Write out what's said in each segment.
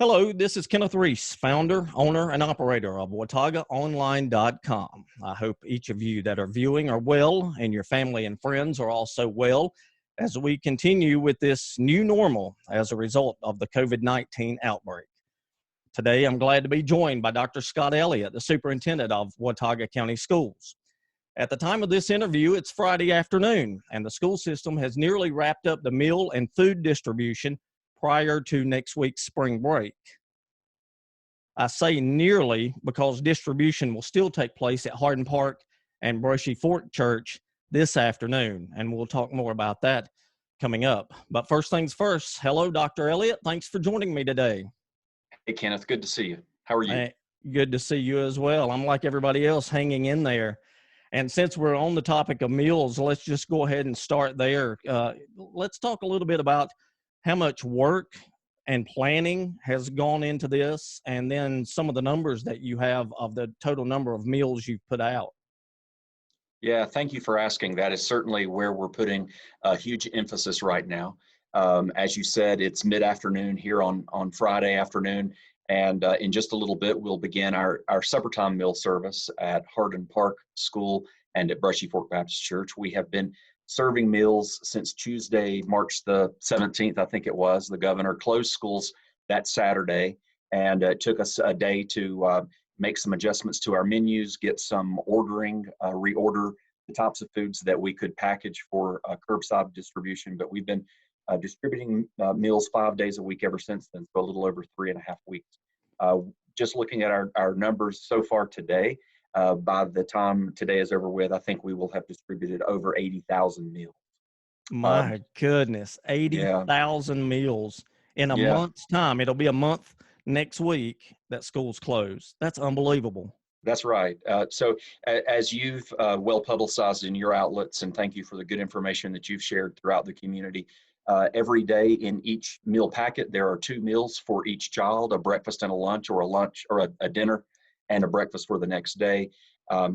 Hello, this is Kenneth Reese, founder, owner, and operator of WataugaOnline.com. I hope each of you that are viewing are well and your family and friends are also well as we continue with this new normal as a result of the COVID-19 outbreak. Today, I'm glad to be joined by Dr. Scott Elliott, the Superintendent of Watauga County Schools. At the time of this interview, it's Friday afternoon, and the school system has nearly wrapped up the meal and food distribution prior to next week's spring break. I say nearly because distribution will still take place at Hardin Park and Brushy Fork Church this afternoon, and we'll talk more about that coming up. But first things first, hello, Dr. Elliott. Thanks for joining me today. Hey, Kenneth, good to see you. How are you? Good to see you as well. I'm like everybody else, hanging in there. And since we're on the topic of meals, let's just go ahead and start there. Let's talk a little bit about how much work and planning has gone into this, and then some of the numbers that you have of the total number of meals you've put out. Yeah, thank you for asking. That is certainly where we're putting a huge emphasis right now. As you said, it's mid-afternoon here on Friday afternoon, and in just a little bit, we'll begin our supper time meal service at Hardin Park School and at Brushy Fork Baptist Church. We have been serving meals since Tuesday, March the 17th, I think it was. The governor closed schools that Saturday, and it took us a day to make some adjustments to our menus, get some ordering, reorder the types of foods that we could package for curbside distribution. But we've been distributing meals 5 days a week ever since then, so a little over 3.5 weeks. Just looking at our numbers so far today, by the time today is over with, I think we will have distributed over 80,000 meals. My goodness, 80,000 meals in a month's time. It'll be a month next week that school's closed. That's unbelievable. That's right. So as you've well publicized in your outlets, and thank you for the good information that you've shared throughout the community, every day in each meal packet, there are 2 meals for each child, a breakfast and a lunch, or a dinner and a breakfast for the next day.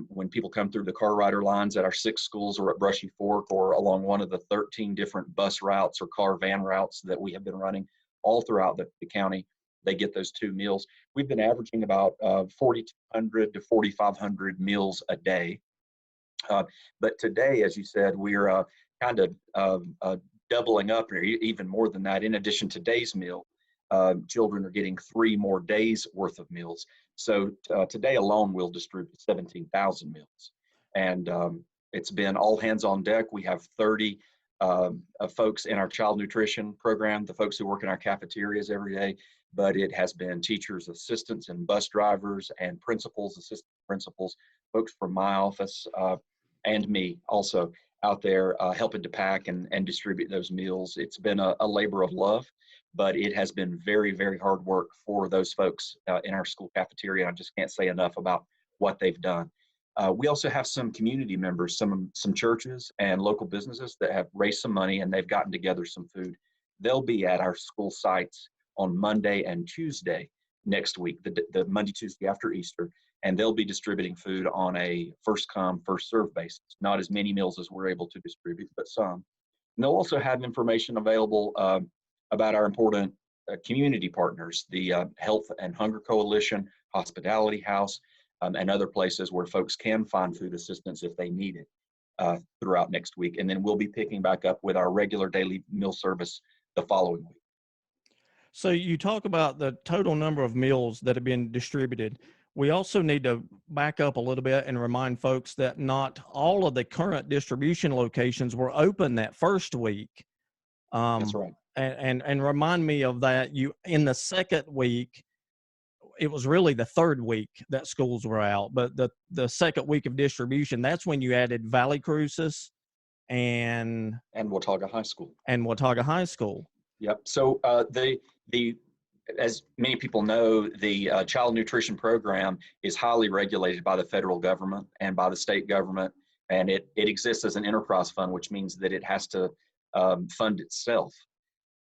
When people come through the car rider lines at our 6 schools or at Brushy Fork or along one of the 13 different bus routes or car van routes that we have been running all throughout the county, they get those 2 meals. We've been averaging about 4,200 to 4,500 meals a day. But today, as you said, we're kind of doubling up, or even more than that. In addition to today's meal, children are getting 3 more days worth of meals. So today alone, we'll distribute 17,000 meals. And it's been all hands on deck. We have 30 folks in our child nutrition program, the folks who work in our cafeterias every day, but it has been teachers, assistants, and bus drivers, and principals, assistant principals, folks from my office, and me also out there helping to pack and distribute those meals. It's been a labor of love, but it has been very, very hard work for those folks in our school cafeteria. I just can't say enough about what they've done. We also have some community members, some churches and local businesses that have raised some money, and they've gotten together some food. They'll be at our school sites on Monday and Tuesday next week, the Monday, Tuesday after Easter, and they'll be distributing food on a first come, first served basis. Not as many meals as we're able to distribute, but some. And they'll also have information available about our important community partners, the Health and Hunger Coalition, Hospitality House, and other places where folks can find food assistance if they need it throughout next week. And then we'll be picking back up with our regular daily meal service the following week. So you talk about the total number of meals that have been distributed. We also need to back up a little bit and remind folks that not all of the current distribution locations were open that first week. That's right. And remind me of that. In the second week, it was really the third week that schools were out, but the second week of distribution, that's when you added Valley Cruces and Watauga High School. And Watauga High School. Yep. So as many people know, the child nutrition program is highly regulated by the federal government and by the state government, and it exists as an enterprise fund, which means that it has to fund itself.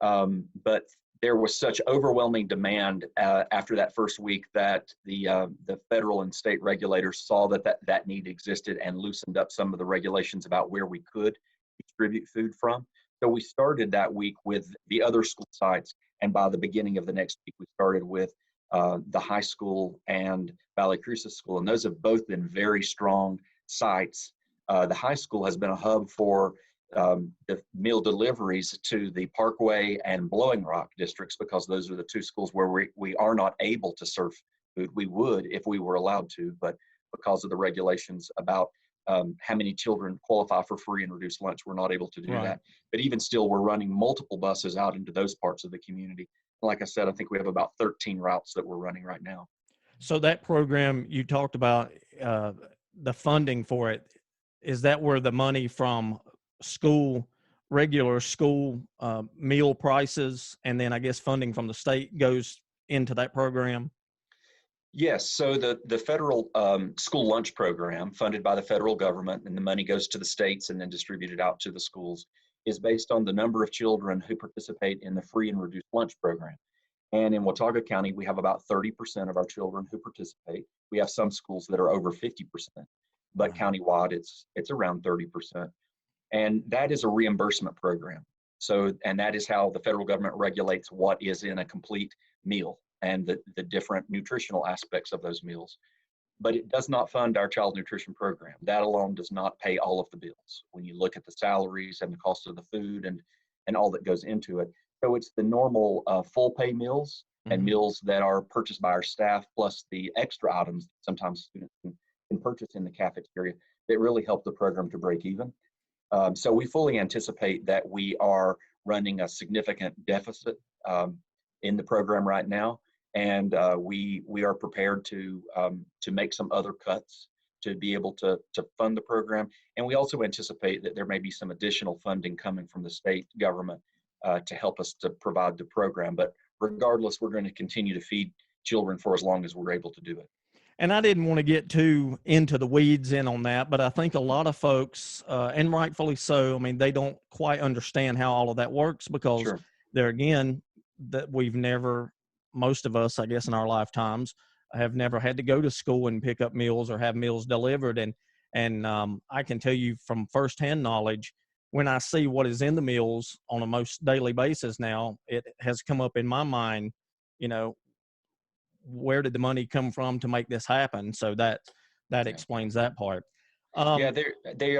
But there was such overwhelming demand after that first week that the federal and state regulators saw that need existed and loosened up some of the regulations about where we could distribute food from. So we started that week with the other school sites And by the beginning of the next week, we started with the high school and Valley Cruces School, and those have both been very strong sites. The high school has been a hub for the meal deliveries to the Parkway and Blowing Rock districts, because those are the two schools where we are not able to serve food. We would if we were allowed to, but because of the regulations about how many children qualify for free and reduced lunch, we're not able to do Right. that. But even still, we're running multiple buses out into those parts of the community. Like I said, I think we have about 13 routes that we're running right now. So that program you talked about, the funding for it, is that where the money from school, regular school meal prices, and then I guess funding from the state goes into that program? Yes, so the federal school lunch program, funded by the federal government, and the money goes to the states and then distributed out to the schools, is based on the number of children who participate in the free and reduced lunch program. And in Watauga County, we have about 30% of our children who participate. We have some schools that are over 50%, but Wow. countywide, it's around 30%. And that is a reimbursement program. So, and that is how the federal government regulates what is in a complete meal and the different nutritional aspects of those meals. But it does not fund our child nutrition program. That alone does not pay all of the bills when you look at the salaries and the cost of the food and all that goes into it. So it's the normal full pay meals and meals that are purchased by our staff, plus the extra items that sometimes students can purchase in the cafeteria that really help the program to break even. So we fully anticipate that we are running a significant deficit in the program right now, and we are prepared to make some other cuts to be able to fund the program. And we also anticipate that there may be some additional funding coming from the state government to help us to provide the program. But regardless, we're going to continue to feed children for as long as we're able to do it. And I didn't want to get too into the weeds in on that, but I think a lot of folks, and rightfully so, I mean, they don't quite understand how all of that works, because Sure. there again, that we've never, most of us, I guess, in our lifetimes, have never had to go to school and pick up meals or have meals delivered. And I can tell you from firsthand knowledge, when I see what is in the meals on a most daily basis now, it has come up in my mind, you know, where did the money come from to make this happen? So that Yeah. explains that part. Yeah, Um, they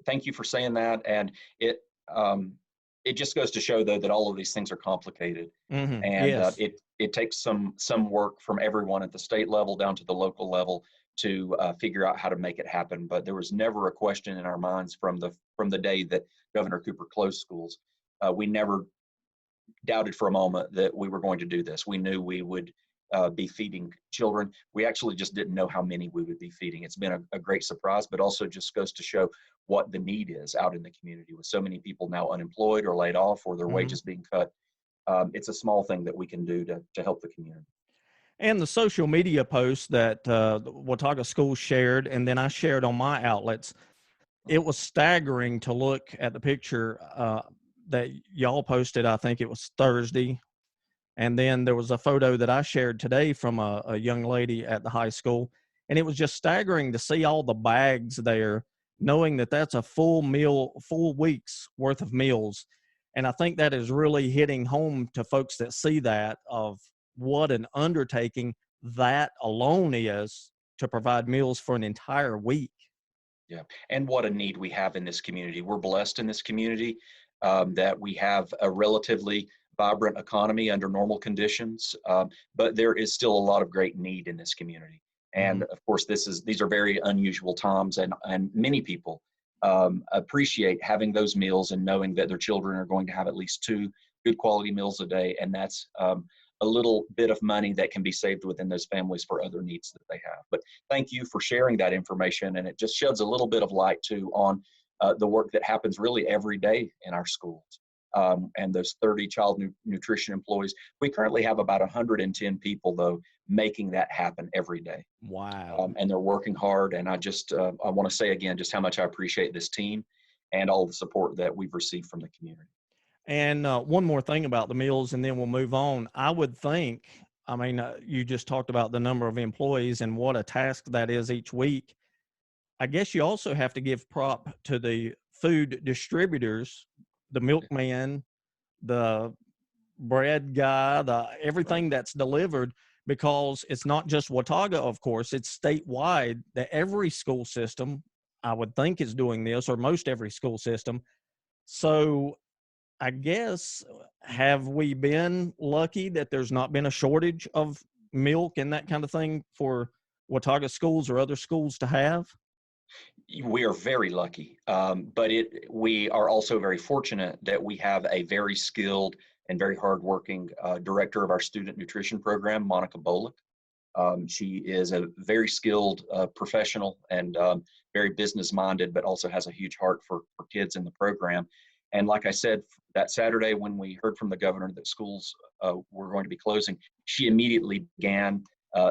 thank you for saying that, and it um, it just goes to show though that all of these things are complicated, and yes. it takes some work from everyone at the state level down to the local level to figure out how to make it happen. But there was never a question in our minds from the day that Governor Cooper closed schools. We never doubted for a moment that we were going to do this. We knew we would be feeding children. We actually just didn't know how many we would be feeding. It's been a great surprise, but also just goes to show what the need is out in the community with so many people now unemployed or laid off or their Hmm. wages being cut. It's a small thing that we can do to help the community. And the social media posts that the Watauga Schools shared, and then I shared on my outlets, it was staggering to look at the picture that y'all posted. I think it was Thursday. And then there was a photo that I shared today from a young lady at the high school. And it was just staggering to see all the bags there, knowing that that's a full week's worth of meals. And I think that is really hitting home to folks that see that, of what an undertaking that alone is to provide meals for an entire week. Yeah, and what a need we have in this community. We're blessed in this community that we have a relatively vibrant economy under normal conditions, but there is still a lot of great need in this community. And Hmm. of course, these are very unusual times, and many people appreciate having those meals and knowing that their children are going to have at least two good quality meals a day, and that's a little bit of money that can be saved within those families for other needs that they have. But thank you for sharing that information, and it just sheds a little bit of light too on the work that happens really every day in our schools. And those 30 child nutrition employees. We currently have about 110 people though making that happen every day. Wow. And they're working hard. And I want to say again just how much I appreciate this team and all the support that we've received from the community. And one more thing about the meals, and then we'll move on. I would think, I mean, you just talked about the number of employees and what a task that is each week. I guess you also have to give prop to the food distributors, the milkman, the bread guy, Right. everything that's delivered, because it's not just Watauga, of course, it's statewide that every school system, I would think, is doing this, or most every school system. So I guess, have we been lucky that there's not been a shortage of milk and that kind of thing for Watauga schools or other schools to have? We are very lucky, but we are also very fortunate that we have a very skilled and very hardworking director of our student nutrition program, Monica Bolick. She is a very skilled professional and very business minded, but also has a huge heart for kids in the program. And like I said, that Saturday when we heard from the governor that schools were going to be closing, she immediately began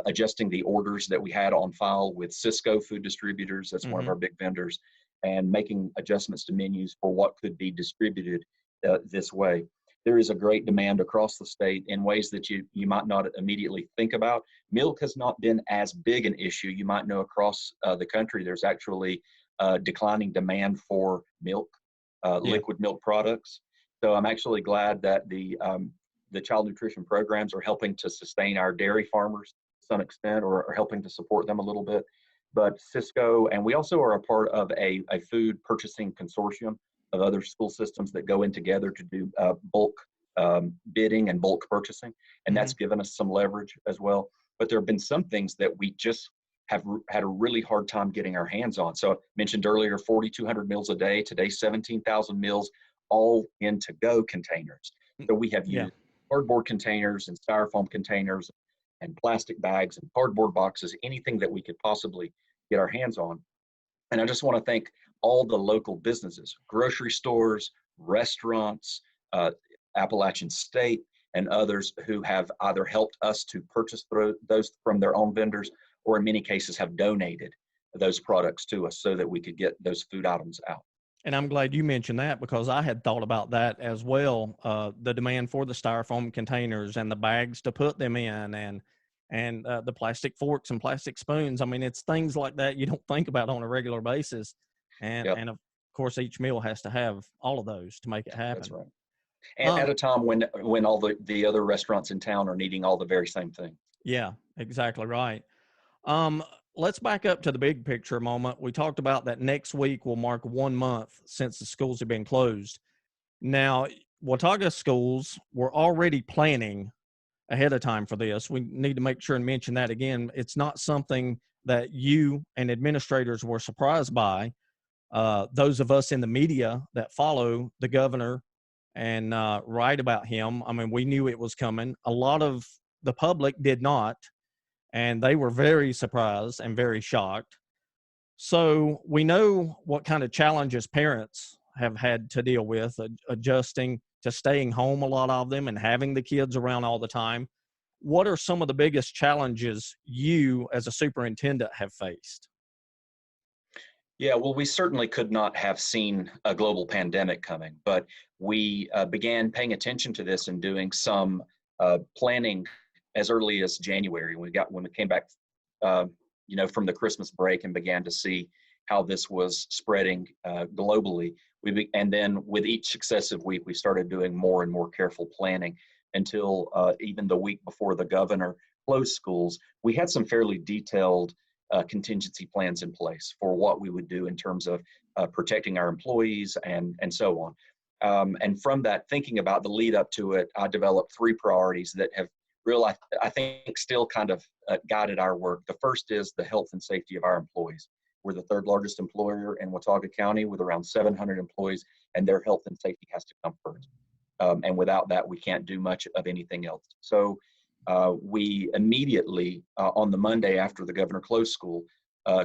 adjusting the orders that we had on file with Cisco Food Distributors, that's one of Mm-hmm. our big vendors, and making adjustments to menus for what could be distributed this way. There is a great demand across the state in ways that you might not immediately think about. Milk has not been as big an issue. You might know across the country, there's actually declining demand for milk, Yeah. liquid milk products. So I'm actually glad that the child nutrition programs are helping to sustain our dairy farmers to some extent, or helping to support them a little bit. But Cisco, and we also are a part of a food purchasing consortium of other school systems that go in together to do bulk bidding and bulk purchasing. And Mm-hmm. that's given us some leverage as well. But there have been some things that we just have had a really hard time getting our hands on. So I mentioned earlier, 4,200 meals a day, today 17,000 meals, all in to-go containers. So we have Yeah. used cardboard containers and styrofoam containers and plastic bags and cardboard boxes, anything that we could possibly get our hands on. And I just want to thank all the local businesses, grocery stores, restaurants, uh, Appalachian State, and others who have either helped us to purchase those from their own vendors, or in many cases have donated those products to us so that we could get those food items out. And I'm glad you mentioned that, because I had thought about that as well. The demand for the styrofoam containers and the bags to put them in, and the plastic forks and plastic spoons. I mean, it's things like that you don't think about on a regular basis, Yep, and of course each meal has to have all of those to make it that's happen. right. And at Um, a time when all the other restaurants in town are needing all the very same thing. yeah, exactly right. Um, let's back up to the big picture a moment. We talked about that next week will mark 1 month since the schools have been closed. Now, Watauga schools were already planning ahead of time for this. We need to make sure and mention that again. It's not something that you and administrators were surprised by. Those of us in the media that follow the governor and write about him, I mean, we knew it was coming. A lot of the public did not, and they were very surprised and very shocked. So we know what kind of challenges parents have had to deal with, adjusting to staying home, a lot of them, and having the kids around all the time. What are some of the biggest challenges you as a superintendent have faced? Yeah, well, we certainly could not have seen a global pandemic coming, but we began paying attention to this and doing some planning as early as January. When we came back, uh, from the Christmas break and began to see how this was spreading globally. And then with each successive week, we started doing more and more careful planning until even the week before the governor closed schools, we had some fairly detailed contingency plans in place for what we would do in terms of protecting our employees and so on. And from that, thinking about the lead up to it, I developed three priorities that have really, I think, still kind of guided our work. The first is the health and safety of our employees. We're the third largest employer in Watauga County with around 700 employees, and their health and safety has to come first. And without that, we can't do much of anything else. So we immediately, on the Monday after the governor closed school,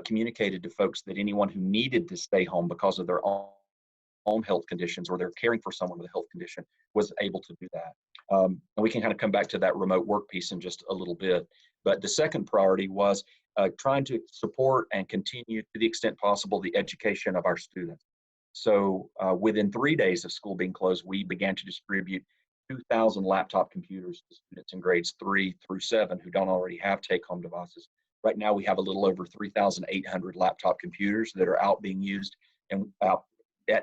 communicated to folks that anyone who needed to stay home because of their own health conditions, or they're caring for someone with a health condition, was able to do that. And we can kind of come back to that remote work piece in just a little bit. But the second priority was trying to support and continue, to the extent possible, the education of our students. So within 3 days of school being closed, we began to distribute 2,000 laptop computers to students in grades 3 through 7 who don't already have take-home devices. Right now, we have a little over 3,800 laptop computers that are out being used and out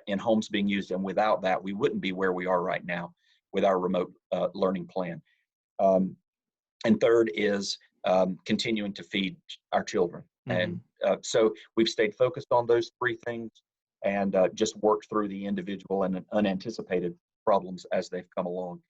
in homes being used. And without that, we wouldn't be where we are right now. with our remote learning plan. And third is continuing to feed our children. And so we've stayed focused on those three things and just worked through the individual and unanticipated problems as they've come along.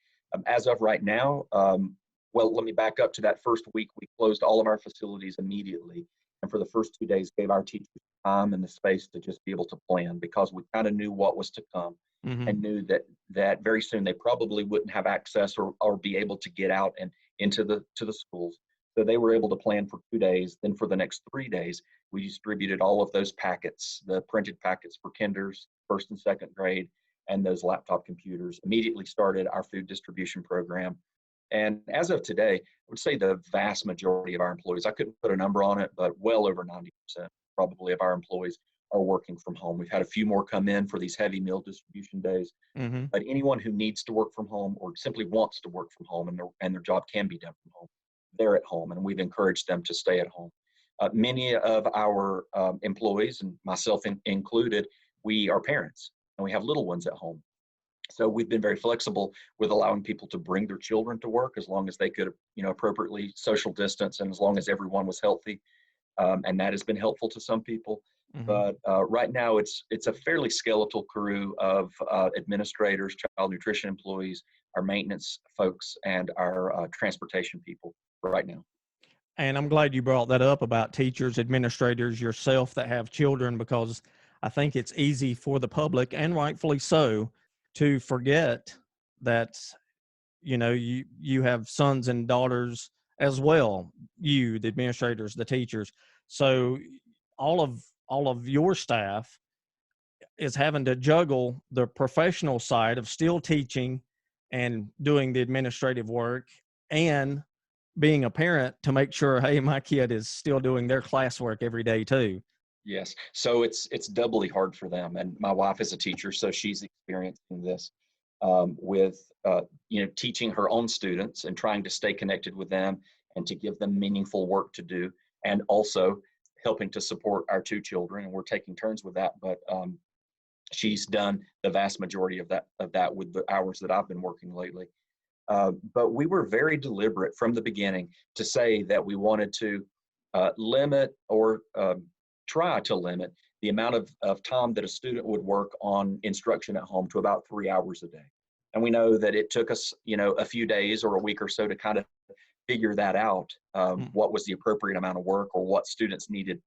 As of right now, well, let me back up to that first week. We closed all of our facilities immediately. And for the first 2 days, gave our teachers time and the space to just be able to plan, because we kind of knew what was to come and knew that very soon they probably wouldn't have access or be able to get out and into the schools. So they were able to plan for 2 days. Then for the next 3 days, we distributed all of those packets, the printed packets for kinders, first and second grade, and those laptop computers. Immediately started our food distribution program. And as of today, I would say the vast majority of our employees, I couldn't put a number on it, but well over 90% probably of our employees are working from home. We've had a few more come in for these heavy meal distribution days, but anyone who needs to work from home or simply wants to work from home and their job can be done from home, they're at home, and we've encouraged them to stay at home. Many of our employees, and myself included, we are parents and we have little ones at home. So we've been very flexible with allowing people to bring their children to work as long as they could, appropriately social distance and as long as everyone was healthy. And that has been helpful to some people. But right now it's a fairly skeletal crew of administrators, child nutrition employees, our maintenance folks, and our transportation people right now. And I'm glad you brought that up about teachers, administrators, yourself that have children, because I think it's easy for the public, and rightfully so, to forget that, you have sons and daughters as well, you, the administrators, the teachers. So all of your staff is having to juggle the professional side of still teaching and doing the administrative work and being a parent to make sure, hey, my kid is still doing their classwork every day too. Yes. So it's doubly hard for them. And my wife is a teacher, so she's experiencing this with teaching her own students and trying to stay connected with them and to give them meaningful work to do, and also helping to support our two children. And we're taking turns with that. But she's done the vast majority of that with the hours that I've been working lately. But we were very deliberate from the beginning to say that we wanted to limit or try to limit the amount of time that a student would work on instruction at home to about 3 hours a day. And we know that it took us, a few days or a week or so to kind of figure that out, what was the appropriate amount of work, or what students needed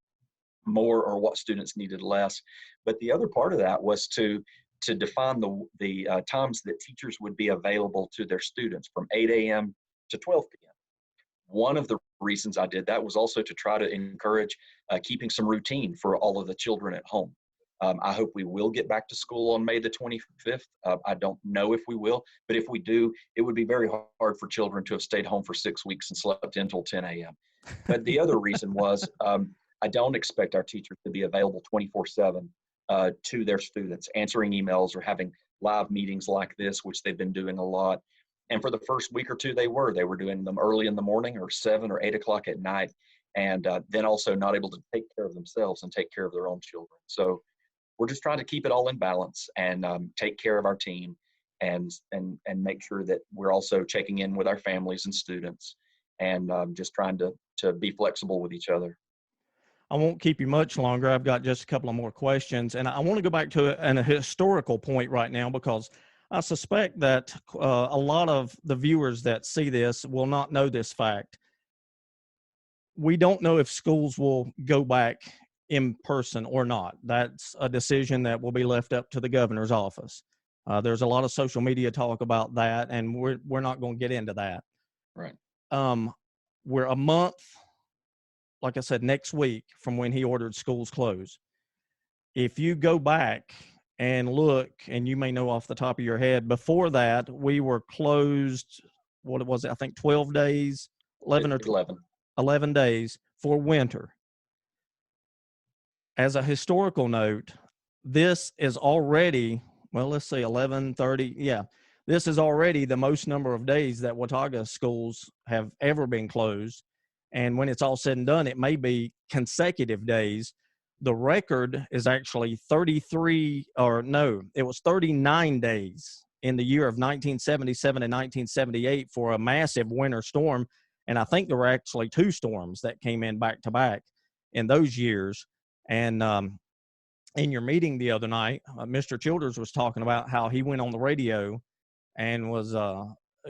more or what students needed less. But the other part of that was to define the times that teachers would be available to their students from 8 a.m. to 12 p.m. One of the reasons I did that was also to try to encourage keeping some routine for all of the children at home. I hope we will get back to school on May the 25th. I don't know if we will, but if we do, it would be very hard for children to have stayed home for 6 weeks and slept until 10 a.m. But the other reason was I don't expect our teachers to be available 24/7 to their students, answering emails or having live meetings like this, which they've been doing a lot. And for the first week or two, they were doing them early in the morning or 7 or 8 o'clock at night, and then also not able to take care of themselves and take care of their own children. So we're just trying to keep it all in balance and take care of our team and make sure that we're also checking in with our families and students and just trying to be flexible with each other. I won't keep you much longer. I've got just a couple of more questions, and I want to go back to a historical point right now, because I suspect that a lot of the viewers that see this will not know this fact. We don't know if schools will go back in person or not. That's a decision that will be left up to the governor's office. There's a lot of social media talk about that, and we're not going to get into that. Right. We're a month, like I said, next week from when he ordered schools closed. If you go back and look, and you may know off the top of your head, before that, we were closed, what was it? I think 12 days, 11 days for winter. As a historical note, this is already, well, let's see, 11:30. Yeah, this is already the most number of days that Watauga schools have ever been closed. And when it's all said and done, it may be consecutive days. The record is actually 39 days in the year of 1977 and 1978 for a massive winter storm. And I think there were actually two storms that came in back to back in those years. And in your meeting the other night, Mr. Childers was talking about how he went on the radio and was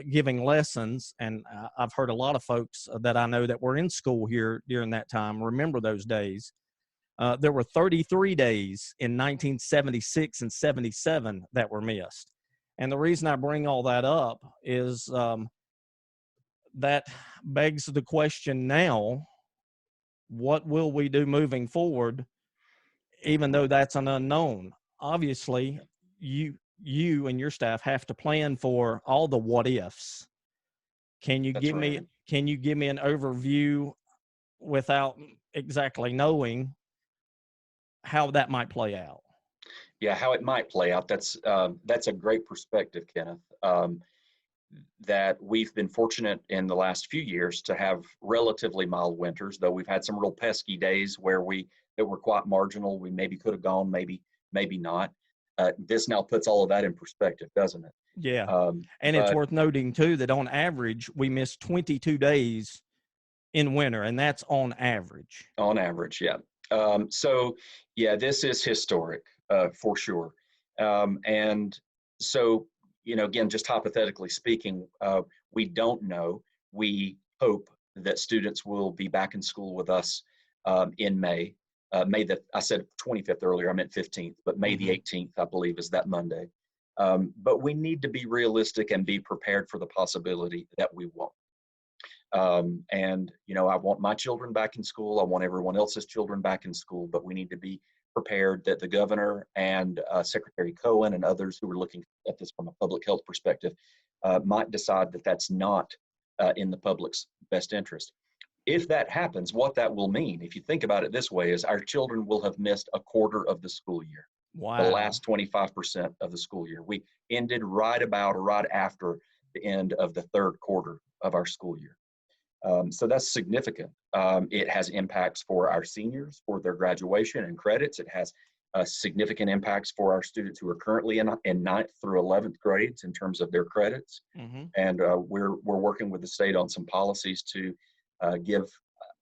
giving lessons. And I've heard a lot of folks that I know that were in school here during that time remember those days. There were 33 days in 1976 and 77 that were missed. And the reason I bring all that up is that begs the question now, what will we do moving forward, even though that's an unknown? Obviously, you and your staff have to plan for all the what ifs. Can you give me an overview without exactly knowing how that might play out? Yeah, how it might play out. That's a great perspective, Kenneth. That we've been fortunate in the last few years to have relatively mild winters, though we've had some real pesky days that were quite marginal. We maybe could have gone, maybe not. This now puts all of that in perspective, doesn't it? Yeah. And it's worth noting too that on average we miss 22 days in winter, and that's on average. On average, yeah. So yeah, this is historic for sure. And so, again, just hypothetically speaking, we don't know. We hope that students will be back in school with us in May. I said 25th earlier, I meant 15th, but May the 18th, I believe, is that Monday. But we need to be realistic and be prepared for the possibility that we won't. And I want my children back in school. I want everyone else's children back in school, but we need to be prepared that the governor and Secretary Cohen and others who are looking at this from a public health perspective might decide that that's not in the public's best interest. If that happens, what that will mean, if you think about it this way, is our children will have missed a quarter of the school year. Wow. The last 25% of the school year. We ended right after the end of the third quarter of our school year. So that's significant. It has impacts for our seniors, for their graduation and credits. It has significant impacts for our students who are currently in 9th through 11th grades in terms of their credits. And we're working with the state on some policies to give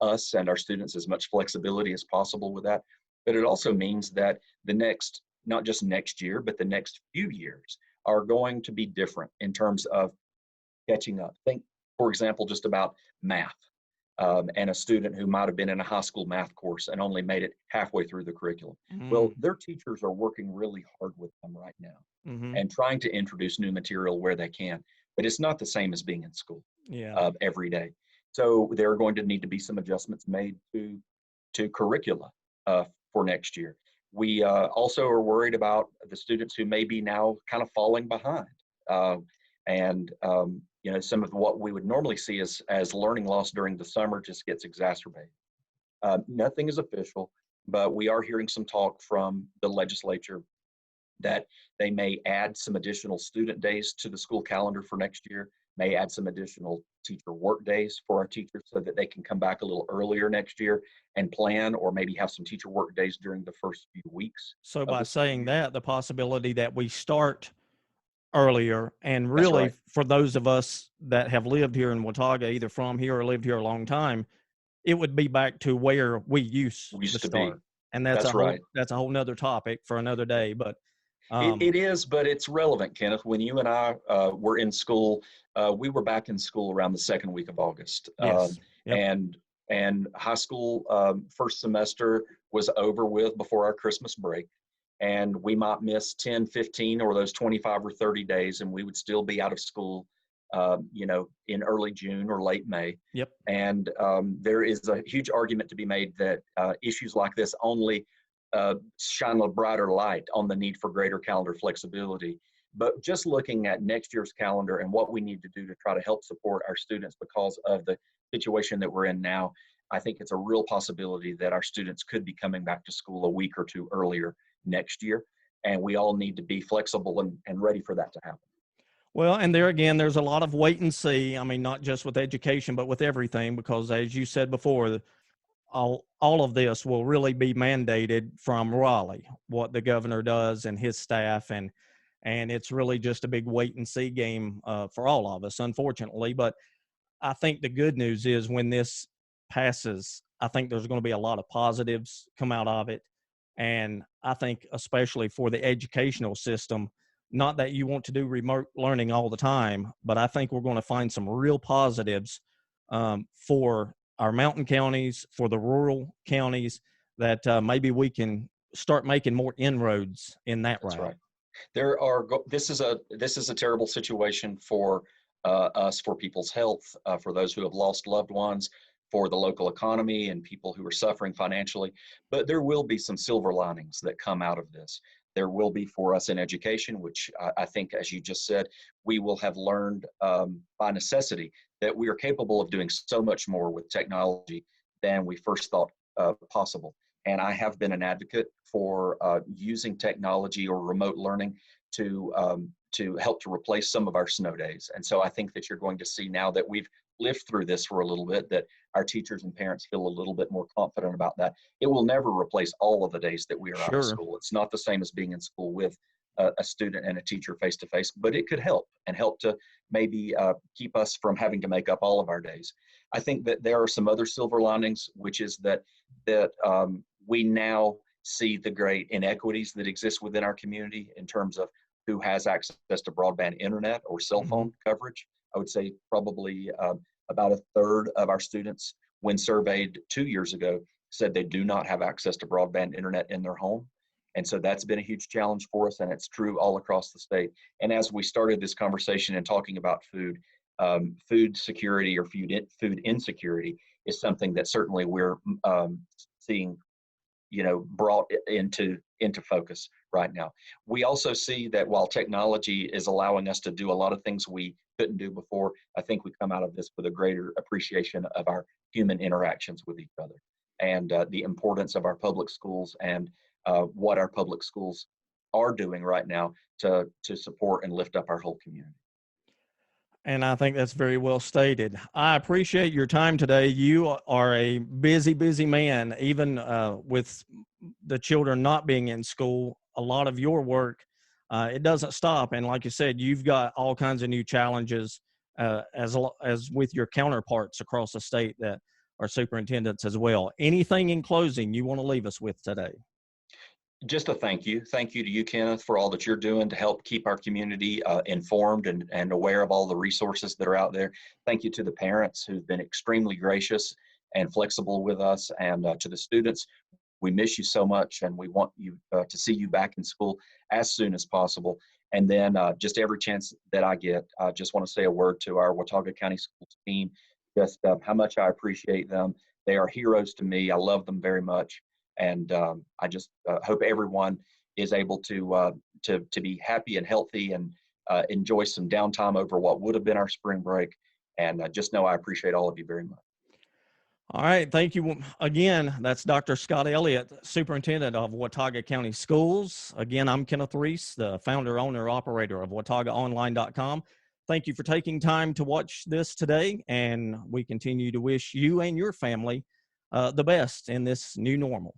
us and our students as much flexibility as possible with that. But it also means that not just next year, but the next few years are going to be different in terms of catching up. Think, for example, just about math and a student who might have been in a high school math course and only made it halfway through the curriculum. Well, their teachers are working really hard with them right now and trying to introduce new material where they can, but it's not the same as being in school every day. So there are going to need to be some adjustments made to curricula for next year. We also are worried about the students who may be now kind of falling behind. Some of what we would normally see as learning loss during the summer just gets exacerbated. Nothing is official, but we are hearing some talk from the legislature that they may add some additional student days to the school calendar for next year, may add some additional teacher work days for our teachers so that they can come back a little earlier next year and plan, or maybe have some teacher work days during the first few weeks. So by saying that, the possibility that we start earlier, and really right. For those of us that have lived here in Watauga, either from here or lived here a long time, it would be back to where we used to start. Be. And that's right. That's a whole nother topic for another day. But it is, but it's relevant, Kenneth. When you and I were in school, we were back in school around the second week of August. Yes. And high school first semester was over with before our Christmas break. And we might miss 10, 15, or those 25 or 30 days, and we would still be out of school, in early June or late May. Yep. And there is a huge argument to be made that issues like this only shine a brighter light on the need for greater calendar flexibility. But just looking at next year's calendar and what we need to do to try to help support our students because of the situation that we're in now, I think it's a real possibility that our students could be coming back to school a week or two earlier next year. And we all need to be flexible and ready for that to happen. Well, and there again, there's a lot of wait and see. I mean, not just with education, but with everything, because as you said before, all of this will really be mandated from Raleigh, what the governor does and his staff. And and it's really just a big wait and see game for all of us, unfortunately. But I think the good news is when this passes, I think there's going to be a lot of positives come out of it. And I think, especially for the educational system, not that you want to do remote learning all the time, but I think we're going to find some real positives for our mountain counties, for the rural counties, that maybe we can start making more inroads in that That's route. right. This is a terrible situation for us, for people's health, for those who have lost loved ones, for the local economy and people who are suffering financially. But there will be some silver linings that come out of this. There will be for us in education, which I think, as you just said, we will have learned by necessity that we are capable of doing so much more with technology than we first thought possible. And I have been an advocate for using technology or remote learning to help to replace some of our snow days. And so I think that you're going to see, now that we've lived through this for a little bit, that our teachers and parents feel a little bit more confident about that. It will never replace all of the days that we are out of Sure. school. It's not the same as being in school with a student and a teacher face to face, but it could help, and help to maybe keep us from having to make up all of our days. I think that there are some other silver linings, which is that we now see the great inequities that exist within our community in terms of who has access to broadband internet or cell phone coverage. I would say probably about a third of our students, when surveyed 2 years ago, said they do not have access to broadband internet in their home. And so that's been a huge challenge for us, and it's true all across the state. And as we started this conversation and talking about food, food security or food insecurity is something that certainly we're seeing, brought into focus right now. We also see that while technology is allowing us to do a lot of things we couldn't do before, I think we come out of this with a greater appreciation of our human interactions with each other, and the importance of our public schools, and what our public schools are doing right now to support and lift up our whole community. And I think that's very well stated. I appreciate your time today. You are a busy, busy man, even with the children not being in school. A lot of your work, it doesn't stop. And like you said, you've got all kinds of new challenges as with your counterparts across the state that are superintendents as well. Anything in closing you want to leave us with today? Just a thank you. Thank you to you, Kenneth, for all that you're doing to help keep our community informed and aware of all the resources that are out there. Thank you to the parents who've been extremely gracious and flexible with us, and to the students. We miss you so much, and we want you to see you back in school as soon as possible. And then just every chance that I get, I just want to say a word to our Watauga County Schools team, just how much I appreciate them. They are heroes to me. I love them very much. And I just hope everyone is able to be happy and healthy, and enjoy some downtime over what would have been our spring break. And just know I appreciate all of you very much. All right. Thank you again. That's Dr. Scott Elliott, Superintendent of Watauga County Schools. Again, I'm Kenneth Reese, the founder, owner, operator of WataugaOnline.com. Thank you for taking time to watch this today, and we continue to wish you and your family the best in this new normal.